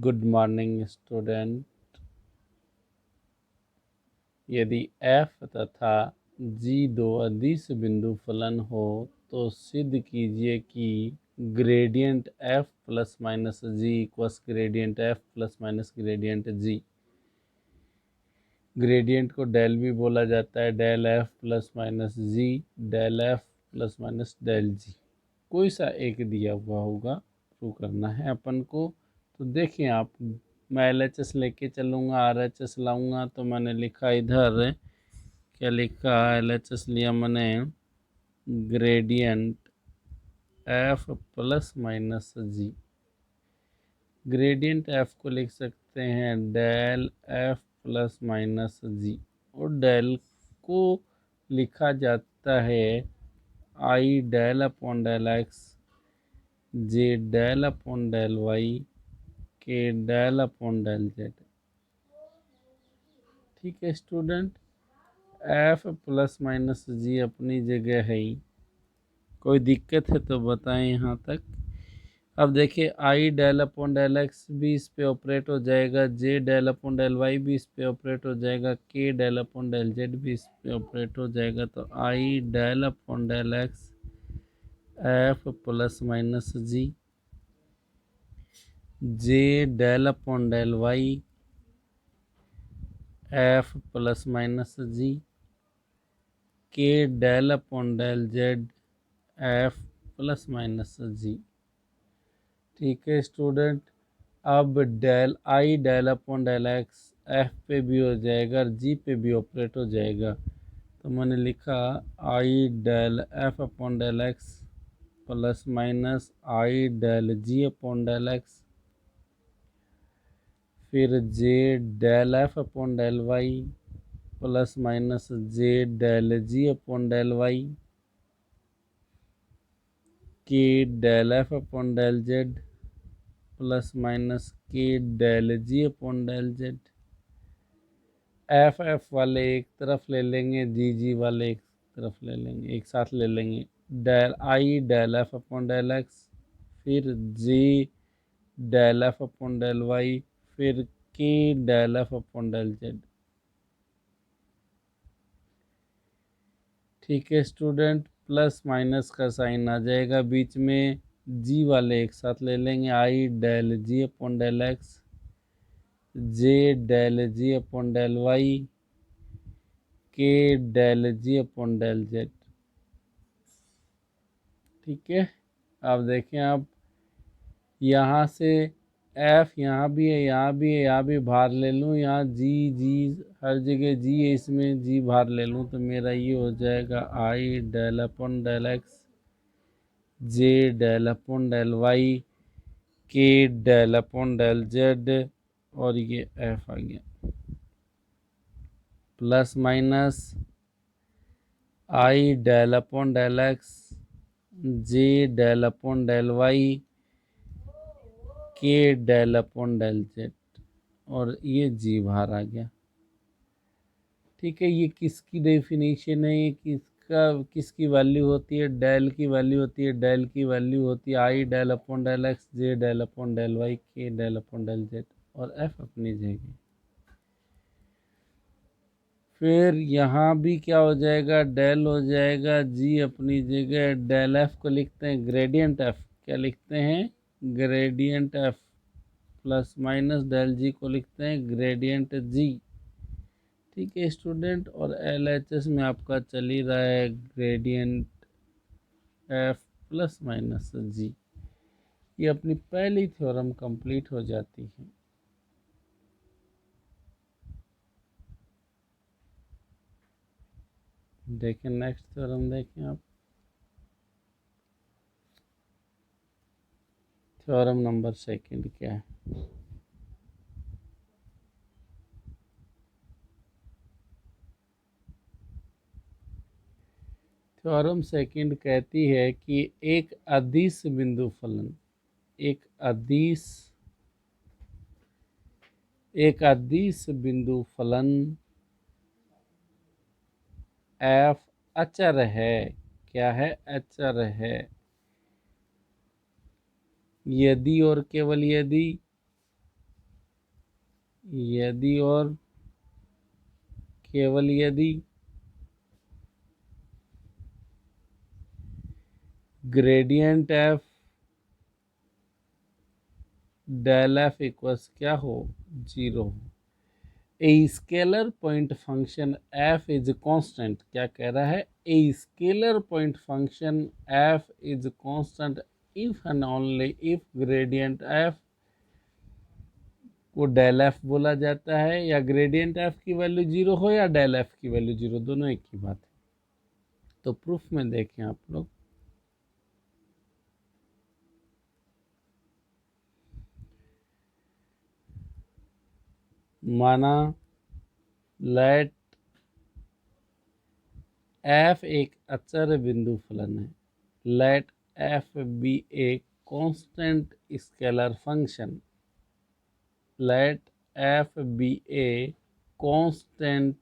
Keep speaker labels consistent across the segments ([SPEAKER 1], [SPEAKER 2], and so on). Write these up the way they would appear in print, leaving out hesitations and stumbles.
[SPEAKER 1] Good morning student. यदि f तथा g दो अदिश बिंदु फलन हो तो सिद्ध कीजिए कि gradient f plus minus G equals gradient f plus minus gradient G. Gradient को डेल भी बोला जाता है, del f plus minus G, del f plus minus del G. कोई सा एक दिया हुआ होगा, प्रूव करना है अपन को। तो देखिए आप, मैं LHS लेके चलूँगा, RHS लाऊंगा। तो मैंने लिखा इधर, क्या लिखा, LHS लिया मैंने, ग्रेडियंट f प्लस माइनस जी। ग्रेडियंट f को लिख सकते हैं डेल f प्लस माइनस जी, और डेल को लिखा जाता है I del upon del X, J del upon del Y, K del upon del Z. ठीक है स्टूडेंट, f प्लस माइनस जी अपनी जगह है ही। कोई दिक्कत है तो बताएं यहाँ तक। अब देखिए, आई डेल अपॉन डेल एक्स भी इस पे ऑपरेट हो जाएगा, जे डेल अपॉन डेल वाई भी इस पे ऑपरेट हो जाएगा, के डेल अपॉन डेल जेड भी इस पे ऑपरेट हो जाएगा। तो I del upon del X F plus minus G, J del upon del Y F plus minus G, K del upon del Z F plus minus G. ठीक है student, अब del I del upon del X F पे भी हो जाएगा, जी पे भी operate हो जाएगा। तो मैंने लिखा I del F upon del X plus minus I del G upon del X, फिर J del F upon del Y plus minus J del G upon del Y, K del F upon del Z plus minus K del G upon del Z. F वाले एक तरफ ले लेंगे, जी वाले एक तरफ ले लेंगे, एक साथ ले लेंगे। Del I del F upon del X, फिर G del F upon del Y, फिर K del F upon del Z. ठीक है स्टूडेंट, प्लस माइनस का साइन आ जाएगा बीच में, जी वाले एक साथ ले लेंगे, I del G upon del X, J del G upon del Y, K del G upon del Z. ठीक है, अब देखें आप, यहाँ से एफ यहाँ भी है, यहाँ भी है, यहाँ भी भार ले लूँ, यहाँ जी जी हर जगह जी है, इसमें जी भार ले लूँ तो मेरा ये हो जाएगा I del upon del X, J del upon del Y, K del upon del Z, और ये एफ आ गया। Plus minus I del upon del X, J del upon del Y, K del upon del Z, और ये जी बाहर आ गया। ठीक है, ये किसकी डेफिनेशन है, ये किसका, किसकी वैल्यू होती है, डेल की वैल्यू होती है, डेल की वैल्यू होती है I del upon del X, J del upon del Y, K del upon del Z, और एफ अपनी जगह। फिर यहाँ भी क्या हो जाएगा, डेल हो जाएगा, जी अपनी जगह, डेल एफ को लिखते हैं ग्रेडियंट एफ, क्या लिखते हैं, gradient F, plus minus del G को लिखते हैं ग्रेडियंट जी। ठीक है स्टूडेंट, और LHS में आपका चल ही रहा है ग्रेडियंट एफ प्लस माइनस जी। ये अपनी पहली थ्योरम कंप्लीट हो जाती है। देखें नेक्स्ट थ्योरम, देखें आप, थ्योरम नंबर सेकंड क्या है। थ्योरम सेकंड कहती है कि एक अदिश बिंदु फलन, अदिश एक अदिश बिंदु फलन एफ अचर है। क्या है, अचर है। यदि और केवल यदि यदि और केवल यदि gradient F del F equals क्या हो, 0 हो। A scalar point function F is constant, क्या कह रहा है, a scalar point function F is constant if and only if gradient F को डेल एफ बोला जाता है, या ग्रेडियंट एफ की वैल्यू 0 हो या डेल एफ की वैल्यू 0, दोनों एक ही बात है। तो प्रूफ में देखें आप लोग, माना लेट एफ एक अचर बिंदु फलन है, let F be a constant scalar function, let F be a constant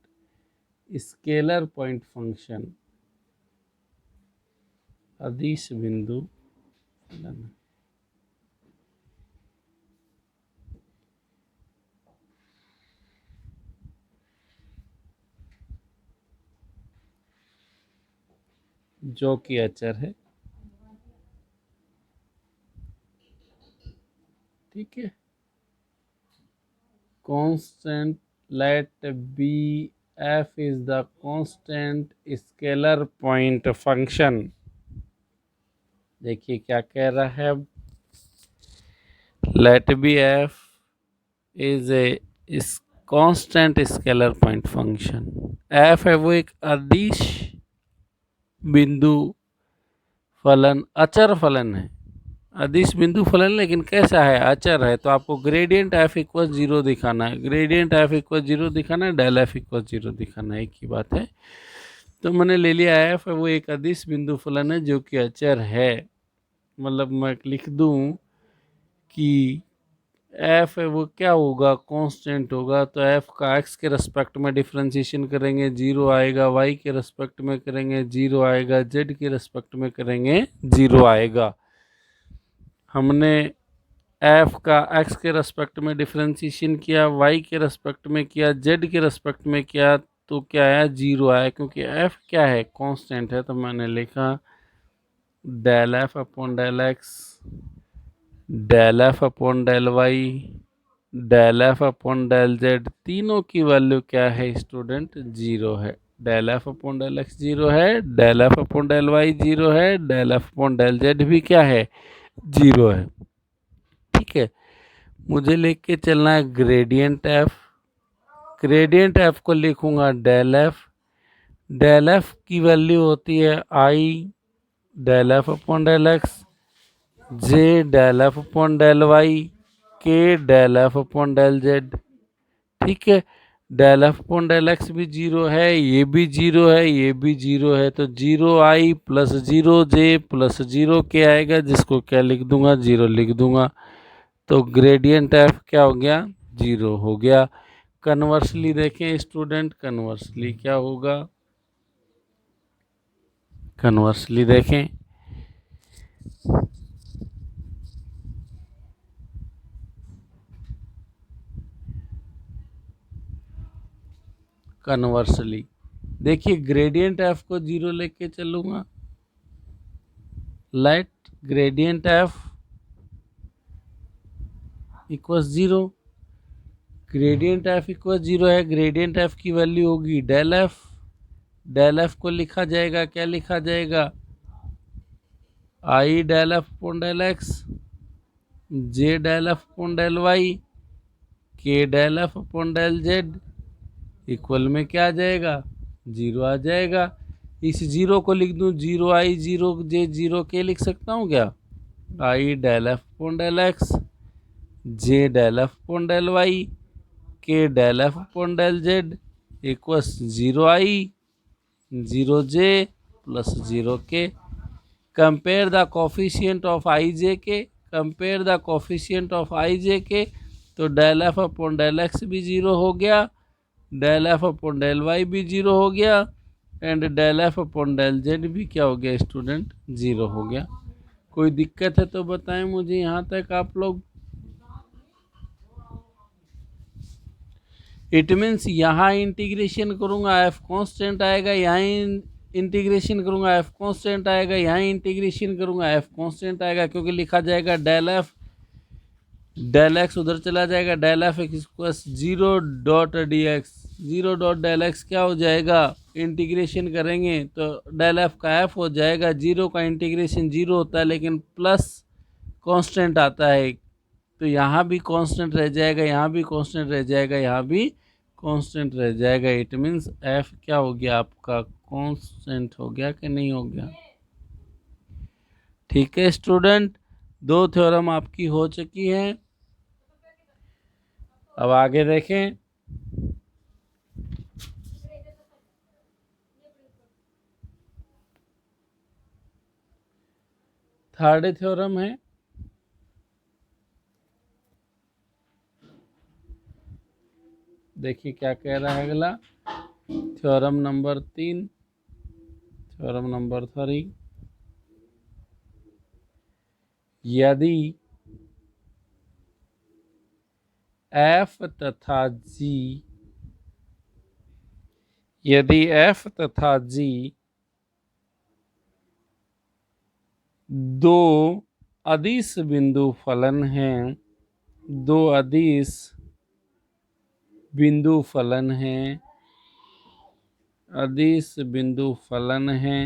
[SPEAKER 1] scalar point function, अदिश बिंदु फलन जो कि अचर है, ठीक है। Constant let be F is the constant scalar point function. देखिए क्या कह रहा है, let be F is a constant scalar point function. F है वो एक अदिश बिंदु फलन, अचर फलन है, अदिश बिंदु फलन, लेकिन कैसा है, अचर है। तो आपको ग्रेडियंट एफ इक्वल 0 दिखाना है, ग्रेडियंट एफ इक्वल 0 दिखाना है, डेल एफ इक्वल 0 दिखाना है, एक ही बात है। तो मैंने ले लिया एफ है वो एक अदिश बिंदु फलन है जो कि अचर है, मतलब मैं लिख दूं कि एफ है वो क्या होगा, कांस्टेंट होगा। तो एफ का एक्स के रेस्पेक्ट में डिफ्रेंशिएशन करेंगे 0 आएगा, वाई के रेस्पेक्ट में करेंगे 0 आएगा, जेड के रेस्पेक्ट में करेंगे 0 आएगा। हमने एफ का एक्स के रेस्पेक्ट में डिफ्रेंशिएशन किया, वाई के रेस्पेक्ट में किया, जेड के रेस्पेक्ट में किया, तो क्या आया, 0 आया, क्योंकि एफ क्या है, कांस्टेंट है। तो मैंने लिखा del F upon del X, del F upon del Y, del F upon del Z, तीनों की वैल्यू क्या है स्टूडेंट, 0 है। Del F upon del X 0 है, del F upon del Y 0 है, del F upon del Z भी क्या है, 0 है, ठीक है। मुझे लेके चलना है ग्रेडियंट एफ, ग्रेडियंट एफ को लिखूंगा डेल एफ, डेल एफ की वैल्यू होती है I del F upon del X, J del F upon del Y, K del F upon del Z, ठीक है। Del F upon del X भी 0 है, ये भी 0 है, ये भी 0 है, तो 0 आई प्लस 0 जे प्लस 0 के आएगा, जिसको क्या लिख दूंगा, 0 लिख दूंगा। तो ग्रेडियंट एफ क्या हो गया, 0 हो गया। कन्वर्सली देखें स्टूडेंट, कन्वर्सली क्या होगा, कन्वर्सली देखें, कन्वर्सली देखिए ग्रेडियंट एफ को 0 लेके चलूंगा, let gradient F equal 0, gradient F equal 0 है, ग्रेडियंट एफ की वैल्यू होगी डेल एफ, डेल एफ को लिखा जाएगा, क्या लिखा जाएगा, I del F upon del X, J del F upon del Y, K del F upon del Z, equal में क्या आ जाएगा, 0 आ जाएगा। इस 0 को लिख दूं, 0 आई 0 जे 0 के लिख सकता हूँ क्या, I del F upon del X, J del F upon del Y, K del F upon del Z, equals 0 I 0 J plus 0 K. Compare the coefficient of I J K, compare the coefficient of I J K, तो del F upon del X भी 0 हो गया, del F upon del Y भी 0 हो गया, and del F upon del Z भी क्या हो गया स्टूडेंट, 0 हो गया। कोई दिक्कत है तो बताएं मुझे यहाँ तक आप लोग। इट मीन्स यहाँ इंटीग्रेशन करूँगा एफ कांस्टेंट आएगा, यहाँ इंटीग्रेशन करूँगा एफ कांस्टेंट आएगा, यहाँ इंटीग्रेशन करूँगा एफ कांस्टेंट आएगा, क्योंकि लिखा जाएगा डेल एफ, डेल एक्स उधर चला जाएगा, del F X equals 0 dot D X, 0 dot del X क्या हो जाएगा, इंटीग्रेशन करेंगे तो डेल एफ का एफ हो जाएगा, 0 का इंटीग्रेशन 0 होता है लेकिन प्लस कांस्टेंट आता है, तो यहाँ भी कांस्टेंट रह जाएगा, यहाँ भी कांस्टेंट रह जाएगा, यहाँ भी कांस्टेंट रह जाएगा। इट मीन्स एफ क्या हो गया आपका, कांस्टेंट हो गया कि नहीं हो गया। ठीक है स्टूडेंट, 2 थ्योरम आपकी हो चुकी हैं। अब आगे देखें, थर्ड थ्योरम है, देखिए क्या कह रहा है अगला, थ्योरम नंबर 3, थ्योरम नंबर 3, यदि एफ तथा जी, यदि एफ तथा जी दो अदिश बिंदु फलन हैं, दो अदिश बिंदु फलन हैं, अदिश बिंदु फलन हैं,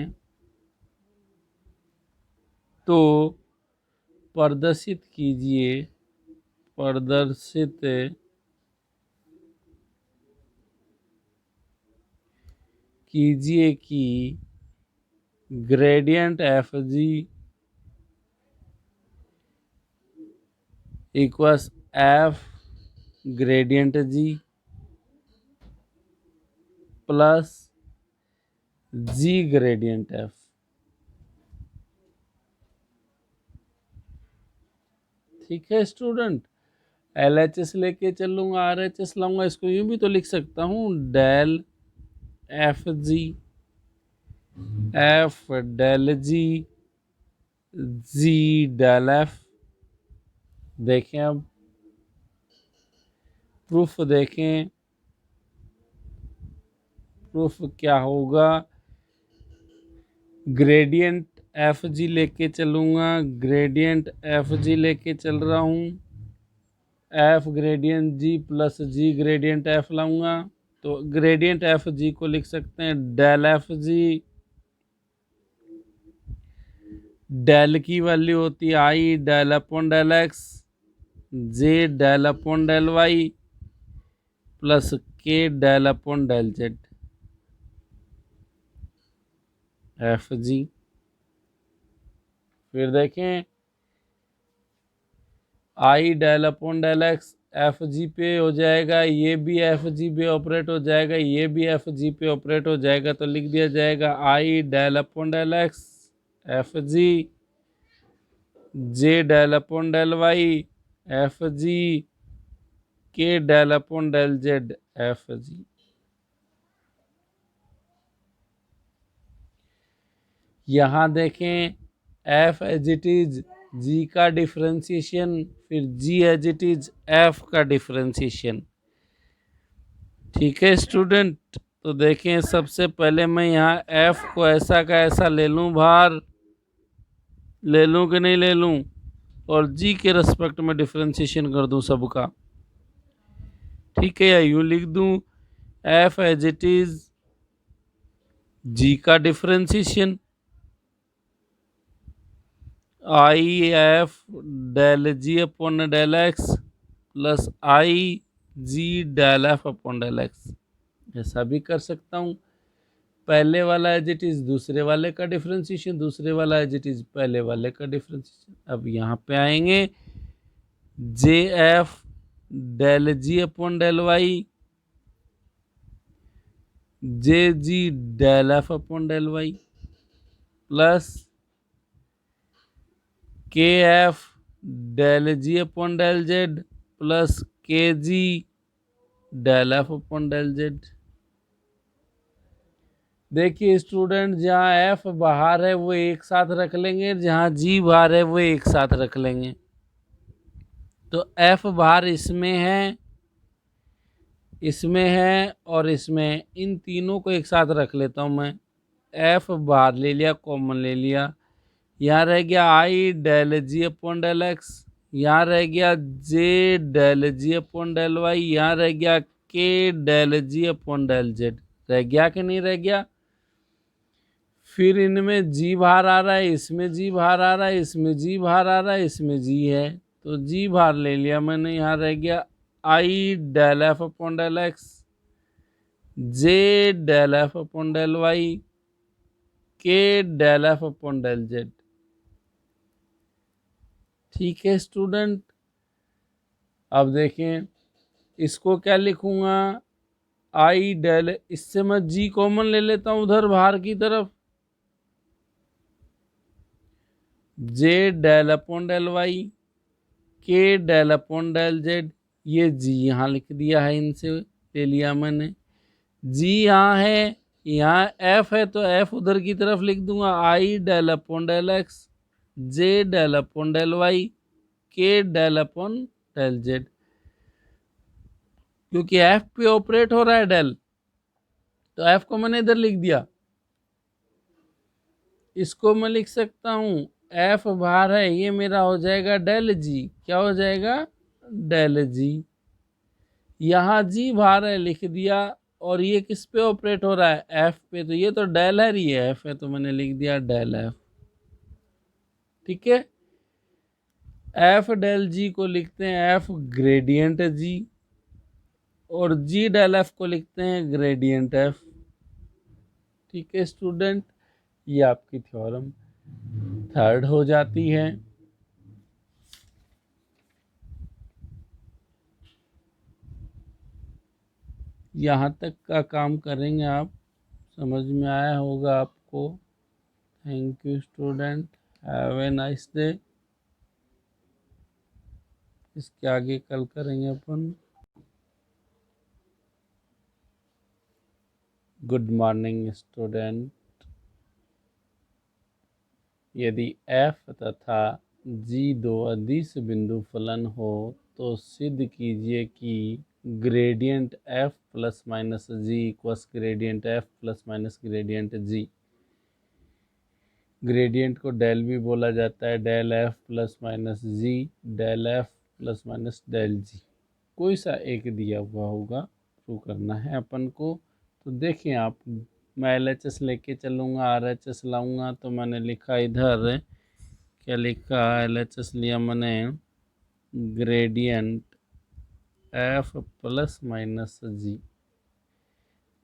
[SPEAKER 1] तो प्रदर्शित कीजिए, प्रदर्शित कीजिए कि gradient F G equals F gradient G plus G gradient F. ठीक है स्टूडेंट, LHS लेके चलूँगा, RHS लाऊंगा, इसको यूँ भी तो लिख सकता हूँ, del F G, F del G, G del F. देखें अब प्रूफ देखें, प्रूफ क्या होगा, ग्रेडियंट एफ जी लेके चलूँगा, ग्रेडियंट एफ जी लेके चल रहा हूँ, F gradient G plus G gradient F लाऊंगा, तो ग्रेडियंट एफ जी को लिख सकते हैं डेल एफ जी, डेल की वैल्यू होती है I del upon del X, J del upon del Y plus K del upon del Z, F G. फिर देखें I del upon del X F G पे हो जाएगा, ये भी एफ जी पे ऑपरेट हो जाएगा, ये भी एफ जी पे ऑपरेट हो जाएगा, तो लिख दिया जाएगा I del upon del X F G, J del upon del Y F G, K del upon del Z F G. यहाँ देखें F as it is G का डिफ्रेंसिएशन, फिर G as it is F का differentiation. ठीक है student, तो देखें सबसे पहले मैं यहाँ एफ को ऐसा का ऐसा ले लूँ, बाहर ले लूँ कि नहीं ले लूँ, और जी के रेस्पेक्ट में डिफ्रेंसिएशन कर दूँ सबका। ठीक है, या यूँ लिख दूँ F as it is G का differentiation, I F del G upon del X plus I G del F upon del X, ऐसा भी कर सकता हूँ। पहले वाला एज इट इज दूसरे वाले का डिफ्रेंसिएशन, दूसरे वाला एज इट इज पहले वाले का डिफ्रेंसिएशन। अब यहाँ पे आएंगे J F del G upon del Y, J G del F upon del Y plus K F del G upon del Z plus K G del F upon del Z. देखिए student, जहाँ F बाहर है वो एक साथ रख लेंगे, जहाँ जी बाहर है वो एक साथ रख लेंगे। तो एफ बाहर इसमें है, इसमें है और इसमें, इन तीनों को एक साथ रख लेता हूँ मैं। एफ बाहर ले लिया, कॉमन ले लिया, यहाँ रह गया I del G upon del x, यहाँ रह गया जे del G upon del Y, यहाँ रह गया के del G upon del Z. रह गया कि नहीं रह गया? फिर इनमें जी बाहर आ रहा है, इसमें जी बाहर आ रहा है, इसमें जी बाहर आ रहा है, इसमें जी है, तो जी बाहर ले लिया मैंने। यहाँ रह गया I del F upon del X, J del F upon del Y, K del F upon del Z. ठीक है स्टूडेंट, अब देखें इसको क्या लिखूंगा, आई डेल, इससे मैं जी कॉमन ले लेता हूं उधर बाहर की तरफ, जे del upon del Y, K del upon del Z. ये जी यहाँ लिख दिया है, इनसे ले लिया मैंने। जी यहाँ है, यहाँ एफ है तो एफ उधर की तरफ लिख दूंगा, आई del upon del X, J del upon del Y, K del upon del Z. क्योंकि एफ पे ऑपरेट हो रहा है डेल, तो एफ को मैंने इधर लिख दिया। इसको मैं लिख सकता हूं, एफ बाहर है, ये मेरा हो जाएगा डेल जी। क्या हो जाएगा? डेल जी। यहाँ जी बाहर है, लिख दिया। और ये किस पे ऑपरेट हो रहा है? एफ पे, तो ये तो डेल है, ये एफ है, तो मैंने लिख दिया डेल एफ। ठीक है, एफ डेल जी को लिखते हैं एफ ग्रेडियंट जी, और जी डेल एफ को लिखते हैं ग्रेडियंट एफ। ठीक है स्टूडेंट, ये आपकी थ्योरम थर्ड हो जाती है। यहाँ तक का काम करेंगे आप, समझ में आया होगा आपको। Thank you student, have a nice day. इसके आगे कल करेंगे अपन। Good morning student. यदि f तथा g दो अदिश बिंदु फलन हो तो सिद्ध कीजिए कि gradient f plus minus G equals gradient f plus minus gradient G. Gradient को डेल भी बोला जाता है, del f plus minus G, del f plus minus del G. कोई सा एक दिया हुआ होगा, प्रूव करना है अपन को। तो देखिए आप, मैं LHS लेके चलूँगा, RHS लाऊंगा, तो मैंने लिखा इधर, क्या लिखा, LHS लिया मैंने, ग्रेडियंट f प्लस माइनस जी।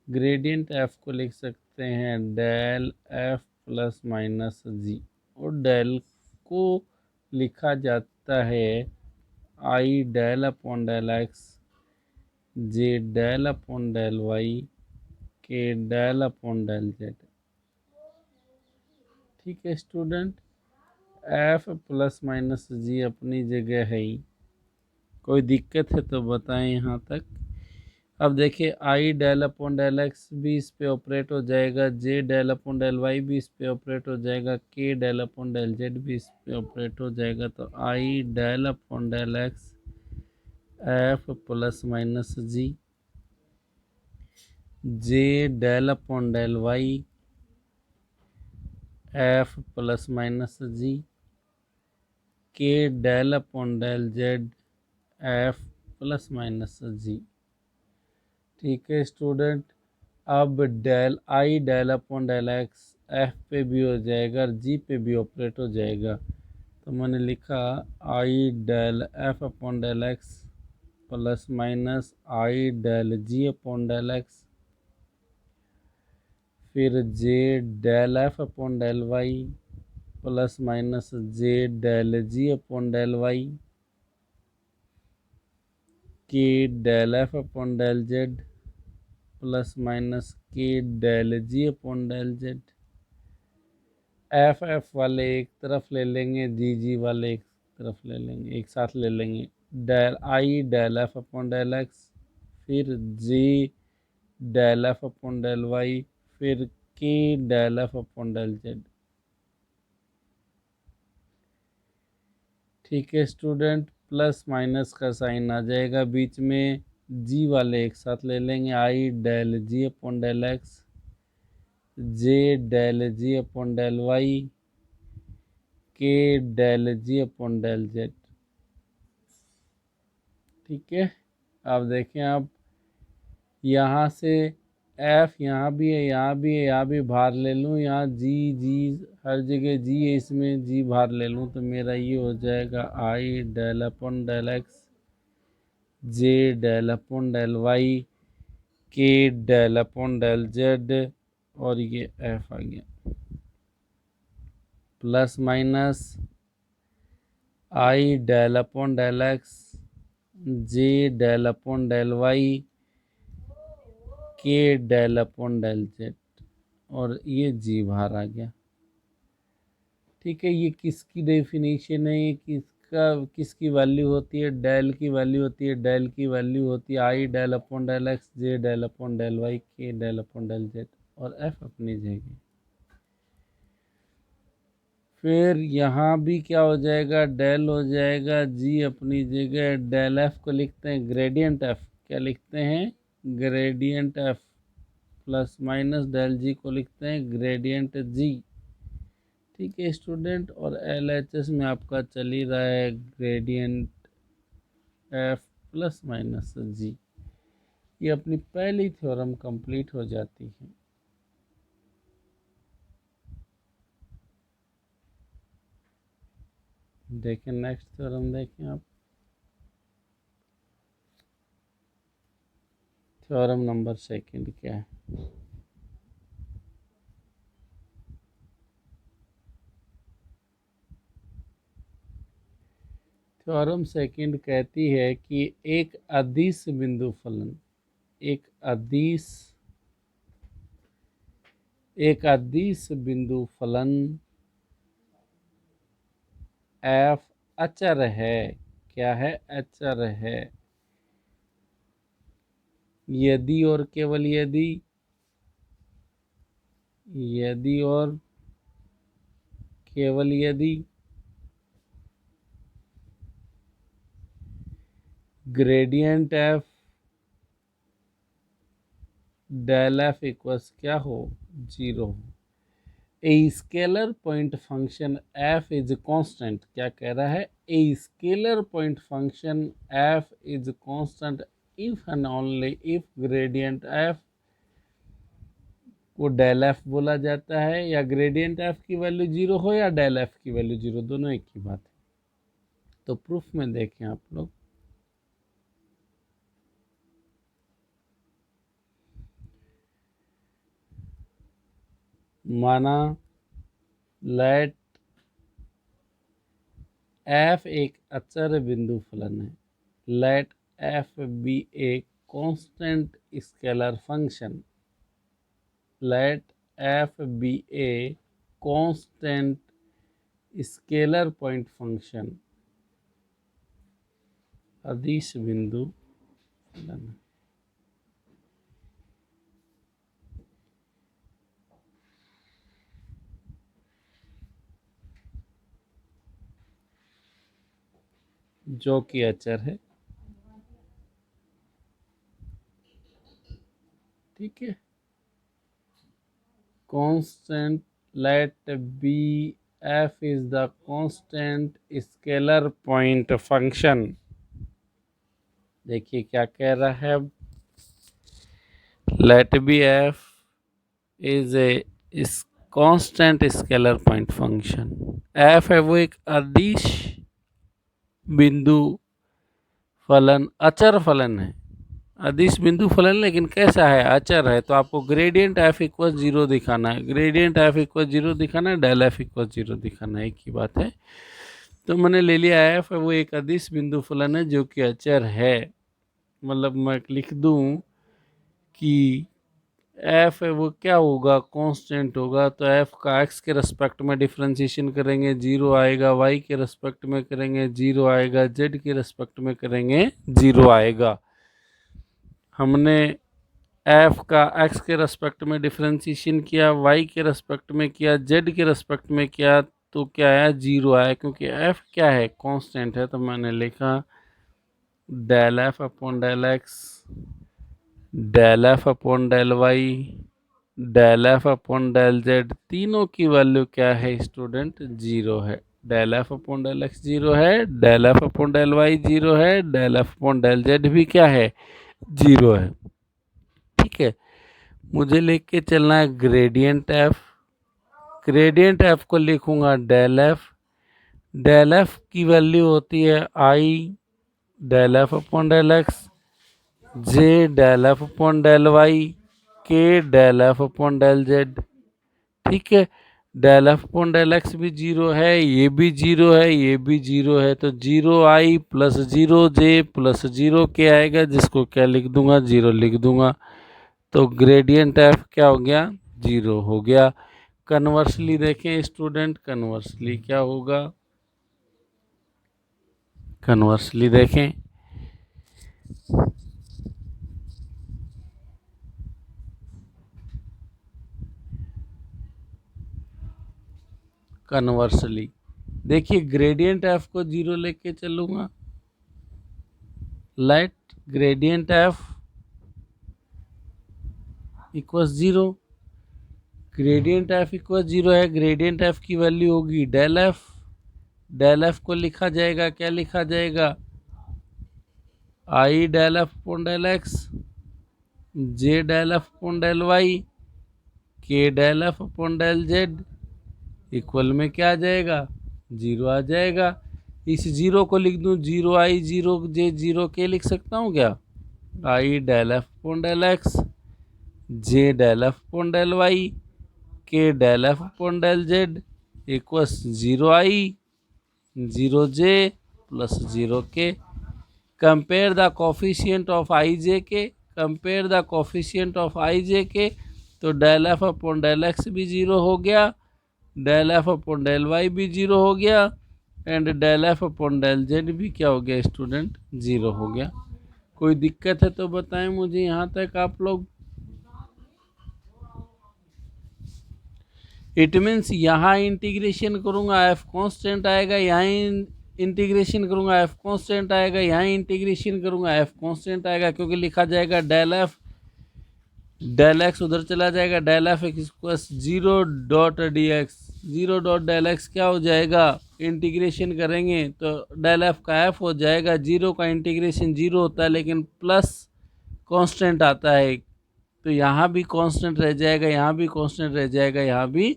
[SPEAKER 1] ग्रेडियंट f को लिख सकते हैं डेल f प्लस माइनस जी, और डेल को लिखा जाता है I del upon del X, J del upon del Y, K del upon del Z. ठीक है स्टूडेंट, एफ प्लस माइनस जी अपनी जगह है ही। कोई दिक्कत है तो बताएं यहाँ तक। अब देखिए आई डेल अपॉन डेल एक्स भी इस पे ऑपरेट हो जाएगा, जे डेल अपॉन डेल वाई भी इस पे ऑपरेट हो जाएगा, के डेल अपॉन डेल जेड भी इस पे ऑपरेट हो जाएगा। तो I del upon del X F plus minus G, J del upon del Y F plus minus G, K del upon del Z F plus minus G. ठीक है student, अब del I del upon del X F पे भी हो जाएगा और जी पे भी ऑपरेट हो जाएगा। तो मैंने लिखा I del F upon del X plus minus I del G upon del X, फिर J del F upon del Y plus minus J del G upon del Y, K del F upon del Z plus minus K del G upon del Z. F F वाले एक तरफ ले लेंगे, जी जी वाले एक तरफ ले लेंगे, एक साथ ले लेंगे। Del I del F upon del X, फिर G del F upon del Y, फिर K del F upon del Z. ठीक है स्टूडेंट, प्लस माइनस का साइन आ जाएगा बीच में, जी वाले एक साथ ले लेंगे, I del G upon del X, J del G upon del Y, K del G upon del Z. ठीक है, अब देखें आप यहाँ से एफ यहाँ भी है, यहाँ भी है, यहाँ भी भार ले लूँ, यहाँ जी जी हर जगह जी है, इसमें जी भार ले लूँ तो मेरा ये हो जाएगा I del upon del X, J del upon del Y, K del upon del Z, और ये एफ आ गया, plus minus I del upon del X, J del upon del Y, K del upon del Z, और ये जी बाहर आ गया। ठीक है, ये किसकी डेफिनेशन है, ये किसकी वैल्यू होती है, डेल की वैल्यू होती है, डेल की वैल्यू होती है I del upon del X, J del upon del Y, K del upon del Z, और एफ अपनी जगह। फिर यहाँ भी क्या हो जाएगा, डेल हो जाएगा, जी अपनी जगह, डेल एफ को लिखते हैं ग्रेडियंट एफ, क्या लिखते हैं, gradient F, plus minus del G को लिखते हैं ग्रेडियंट जी। ठीक है स्टूडेंट, और एल एच एस में आपका चल ही रहा है ग्रेडियंट एफ प्लस माइनस जी। ये अपनी पहली थ्योरम कंप्लीट हो जाती है। देखें नेक्स्ट थ्योरम, देखें आप थ्योरम नंबर सेकंड क्या है। थ्योरम सेकंड कहती है कि एक अदिश बिंदु फलन, एक अदिश बिंदु फलन एफ अचर है, क्या है, अचर है, यदि और केवल यदि और केवल यदि gradient F del F equals क्या हो, 0 हो। A scalar point function F is constant, क्या कह रहा है, a scalar point function F is constant if and only if gradient F को डेल एफ बोला जाता है, या ग्रेडियंट एफ की वैल्यू 0 हो या डेल एफ की वैल्यू 0, दोनों एक ही बात है। तो प्रूफ में देखें आप लोग, माना लेट एफ एक अचर बिंदु फलन है, let F be a constant scalar function, let F be a constant scalar point function, अदिश बिंदु फलन, जो कि अचर है। ठीक है, constant, let be F is the constant scalar point function. देखिए क्या कह रहा है, let be F is a constant scalar point function. F है वो एक अदिश बिंदु फलन, अचर फलन है, अदिश बिंदु फलन, लेकिन कैसा है, अचर है। तो आपको ग्रेडियंट एफ इक्वल 0 दिखाना है, ग्रेडियंट एफ इक्वल 0 दिखाना है, डेल एफ इक्वल 0 दिखाना है, एक ही बात है। तो मैंने ले लिया एफ है वो एक अदिश बिंदु फलन है जो कि अचर है, मतलब मैं लिख दूं कि एफ है वो क्या होगा, कांस्टेंट होगा। तो एफ का एक्स के रेस्पेक्ट में डिफ्रेंशिएशन करेंगे 0 आएगा, वाई के रेस्पेक्ट में करेंगे 0 आएगा, जेड के रेस्पेक्ट में करेंगे 0 आएगा। हमने एफ का एक्स के रेस्पेक्ट में डिफ्रेंशिएशन किया, वाई के रेस्पेक्ट में किया, जेड के रेस्पेक्ट में किया, तो क्या आया, 0 आया, क्योंकि एफ क्या है, कांस्टेंट है। तो मैंने लिखा del F upon del X, del F upon del Y, del F upon del Z, तीनों की वैल्यू क्या है स्टूडेंट? जीरो है। Del F upon del X zero है, del F upon del Y zero है, del F upon del Z भी क्या है? जीरो है। ठीक है, मुझे लेके चलना है ग्रेडियंट एफ। ग्रेडियंट एफ को लिखूंगा डेल एफ। डेल एफ की वैल्यू होती है I del F upon del X, J del F upon del Y, K del F upon del Z. ठीक है, del F upon del X भी zero है, ये भी जीरो है, ये भी जीरो है, तो जीरो आई plus zero J plus zero के आएगा, जिसको क्या लिख दूंगा? जीरो लिख दूंगा। तो ग्रेडियंट एफ क्या हो गया? जीरो हो गया। कन्वर्सली देखें स्टूडेंट, कन्वर्सली क्या होगा? कन्वर्सली देखें, कन्वर्सली देखिए, ग्रेडियंट एफ को जीरो लेके चलूंगा। Let gradient F equal zero. Gradient F equal zero है, ग्रेडियंट एफ की वैल्यू होगी डेल एफ। डेल एफ को लिखा जाएगा, क्या लिखा जाएगा? I del F upon del X, J del F upon del Y, K del F upon del Z, equal में क्या आ जाएगा? जीरो आ जाएगा। इस जीरो को लिख दूं, zero I zero J zero K लिख सकता हूँ क्या? I del F upon del X, J del F upon del Y, K del F upon del Z, equals zero I zero J plus zero K. Compare the coefficient of I J K, compare the coefficient of I J K, तो del F upon del X भी zero हो गया, del F upon del Y भी zero हो गया, and del F upon del Z भी क्या हो गया स्टूडेंट? जीरो हो गया। कोई दिक्कत है तो बताएं मुझे यहाँ तक आप लोग। इट मीन्स यहाँ इंटीग्रेशन करूँगा एफ कांस्टेंट आएगा, यहाँ इंटीग्रेशन करूँगा एफ कांस्टेंट आएगा, यहाँ इंटीग्रेशन करूँगा एफ कांस्टेंट आएगा, क्योंकि लिखा जाएगा डेल एफ, डेल एक्स उधर चला जाएगा, del F X zero dot D X, zero dot del X क्या हो जाएगा? इंटीग्रेशन करेंगे तो डेल एफ का एफ हो जाएगा। जीरो का इंटीग्रेशन जीरो होता है, लेकिन प्लस कांस्टेंट आता है, तो यहाँ भी कांस्टेंट रह जाएगा, यहाँ भी कांस्टेंट रह जाएगा, यहाँ भी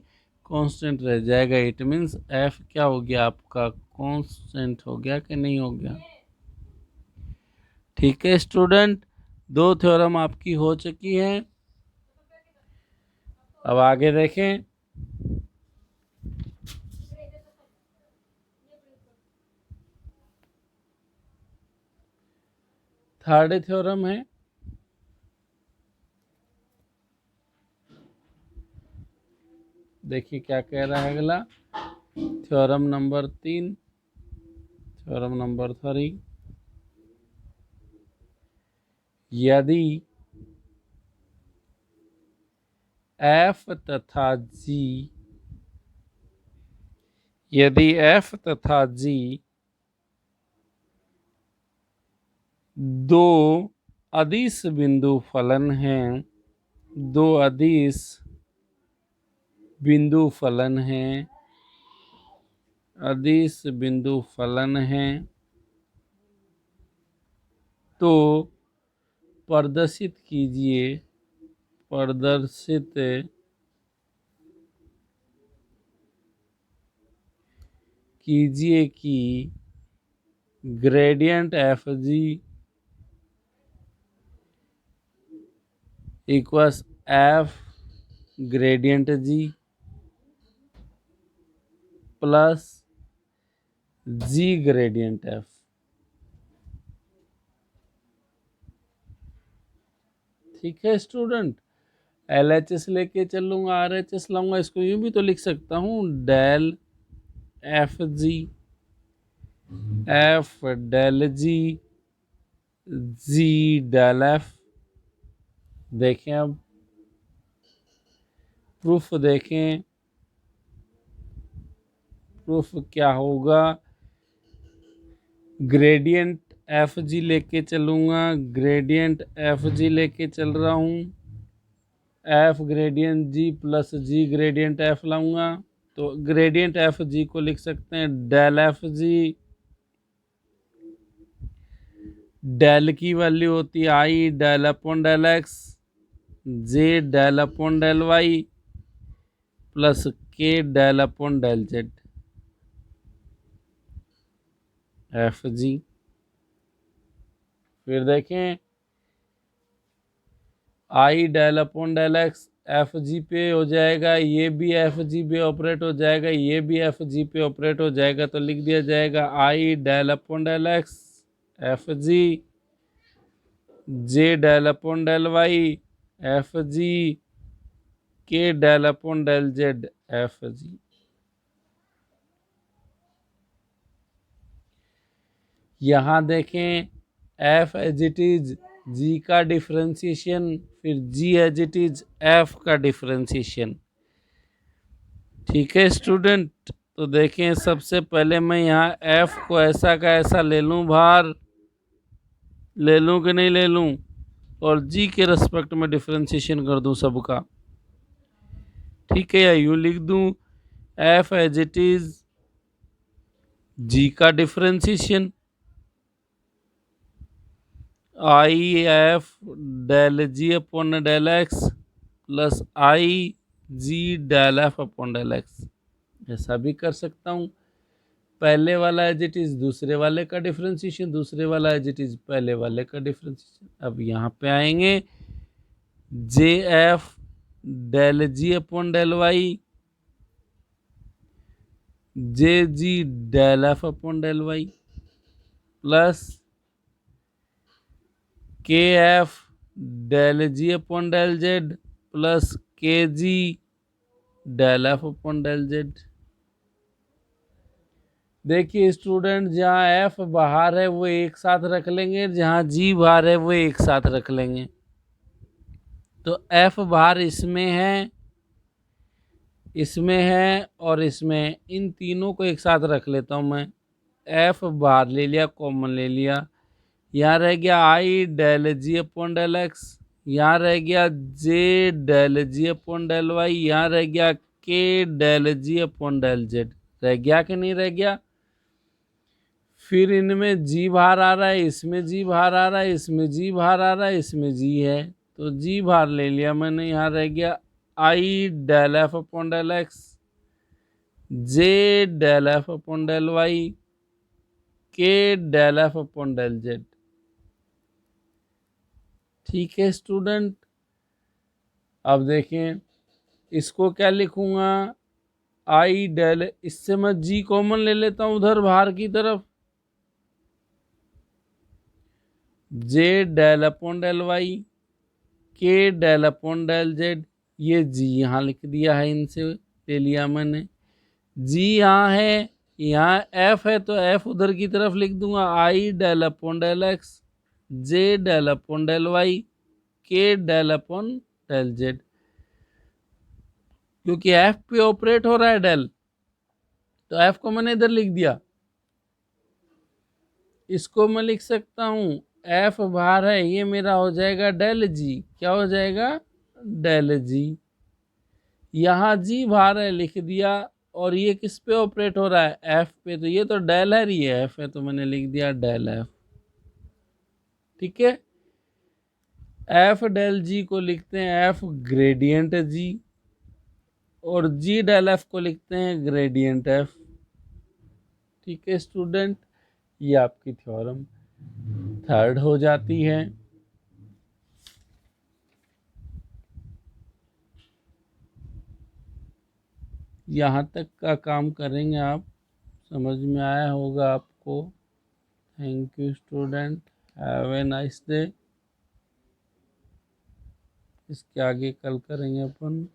[SPEAKER 1] कांस्टेंट रह जाएगा। इट मीन्स एफ क्या हो गया आपका? कांस्टेंट हो गया कि नहीं हो गया? ठीक है स्टूडेंट, दो थ्योरम आपकी हो चुकी हैं। अब आगे देखें। थर्ड थ्योरम है, देखिए क्या कह रहा है अगला। थ्योरम नंबर 3, थ्योरम नंबर 3, यदि एफ तथा जी, यदि एफ तथा जी दो अदिश बिंदु फलन हैं, दो अदिश बिंदु फलन हैं, अदिश बिंदु फलन हैं, तो प्रदर्शित कीजिए, प्रदर्शित कीजिए कि gradient F G equals F gradient G plus G gradient F. ठीक है स्टूडेंट, एल एच एस लेके चलूंगा, आर एच एस लाऊंगा, इसको यूं भी तो लिख सकता हूँ del F G, F del G, G del F. देखें अब प्रूफ देखें, प्रूफ क्या होगा? ग्रेडियंट एफ जी लेके चलूँगा, ग्रेडियंट एफ जी लेके चल रहा हूँ, F gradient G plus G gradient F लाऊंगा। तो ग्रेडियंट एफ जी को लिख सकते हैं डेल एफ जी, डेल की वैल्यू होती है I del upon del X, J del upon del Y plus K del upon del Z. F G फिर देखें I del upon del X F G पे हो जाएगा, ये भी एफ जी पे ऑपरेट हो जाएगा, ये भी एफ जी पे ऑपरेट हो जाएगा। तो लिख दिया जाएगा I del upon del X F G, J del upon del Y F G, K del upon del Z F G. यहाँ देखें F as it is G का डिफ्रेंसिएशन, फिर G as it is F का differentiation. ठीक है student, तो देखें सबसे पहले मैं यहाँ एफ को ऐसा का ऐसा ले लूँ, बाहर ले लूँ कि नहीं ले लूँ, और जी के रेस्पेक्ट में डिफ्रेंसिएशन कर दूँ सबका। ठीक है, या यूँ लिख दूँ F as it is G का differentiation I F del G upon del X plus I G del F upon del X. ऐसा भी कर सकता हूँ, पहले वाला एज इट इज दूसरे वाले का डिफ्रेंसिएशन, दूसरे वाला एज इट इज पहले वाले का डिफ्रेंसिएशन। अब यहाँ पे आएंगे J F del G upon del Y, J G del F upon del Y plus K F del G upon del Z plus K G del F upon del Z. देखिए student, जहाँ F बाहर है वो एक साथ रख लेंगे, जहाँ जी बाहर है वो एक साथ रख लेंगे। तो एफ बाहर इसमें है, इसमें है और इसमें, इन तीनों को एक साथ रख लेता हूँ मैं। एफ बाहर ले लिया, कॉमन ले लिया, यहाँ रह गया I del G upon del x, यहाँ रह गया जे del G upon del Y, यहाँ रह गया के del G upon del Z. रह गया कि नहीं रह गया? फिर इनमें जी बाहर आ रहा है, इसमें जी बाहर आ रहा है, इसमें जी बाहर आ रहा है, इसमें जी है, तो जी बाहर ले लिया मैंने। यहाँ रह गया I del F upon del X, J del F upon del Y, K del F upon del Z. ठीक है स्टूडेंट, अब देखें इसको क्या लिखूंगा, आई डेल, इससे मैं जी कॉमन ले लेता हूं उधर बाहर की तरफ, जे del upon del Y, K del upon del Z. ये जी यहाँ लिख दिया है, इनसे ले लिया मैंने। जी यहाँ है, यहाँ एफ है तो एफ उधर की तरफ लिख दूंगा, आई del upon del X, J del upon del Y, K del upon del Z. क्योंकि एफ पे ऑपरेट हो रहा है डेल, तो एफ को मैंने इधर लिख दिया। इसको मैं लिख सकता हूँ एफ बाहर है, ये मेरा हो जाएगा डेल जी। क्या हो जाएगा? डेल जी। यहाँ जी बाहर है, लिख दिया, और ये किस पे ऑपरेट हो रहा है? एफ पे, तो ये तो डेल है, ये एफ है, तो मैंने लिख दिया डेल एफ। ठीक है, एफ डेल जी को लिखते हैं एफ ग्रेडियंट जी, और जी डेल एफ को लिखते हैं ग्रेडियंट एफ। ठीक है स्टूडेंट, ये आपकी थ्योरम थर्ड हो जाती है। यहाँ तक का काम करेंगे आप, समझ में आया होगा आपको। Thank you student, have a nice day. इसके आगे कल करेंगे अपन।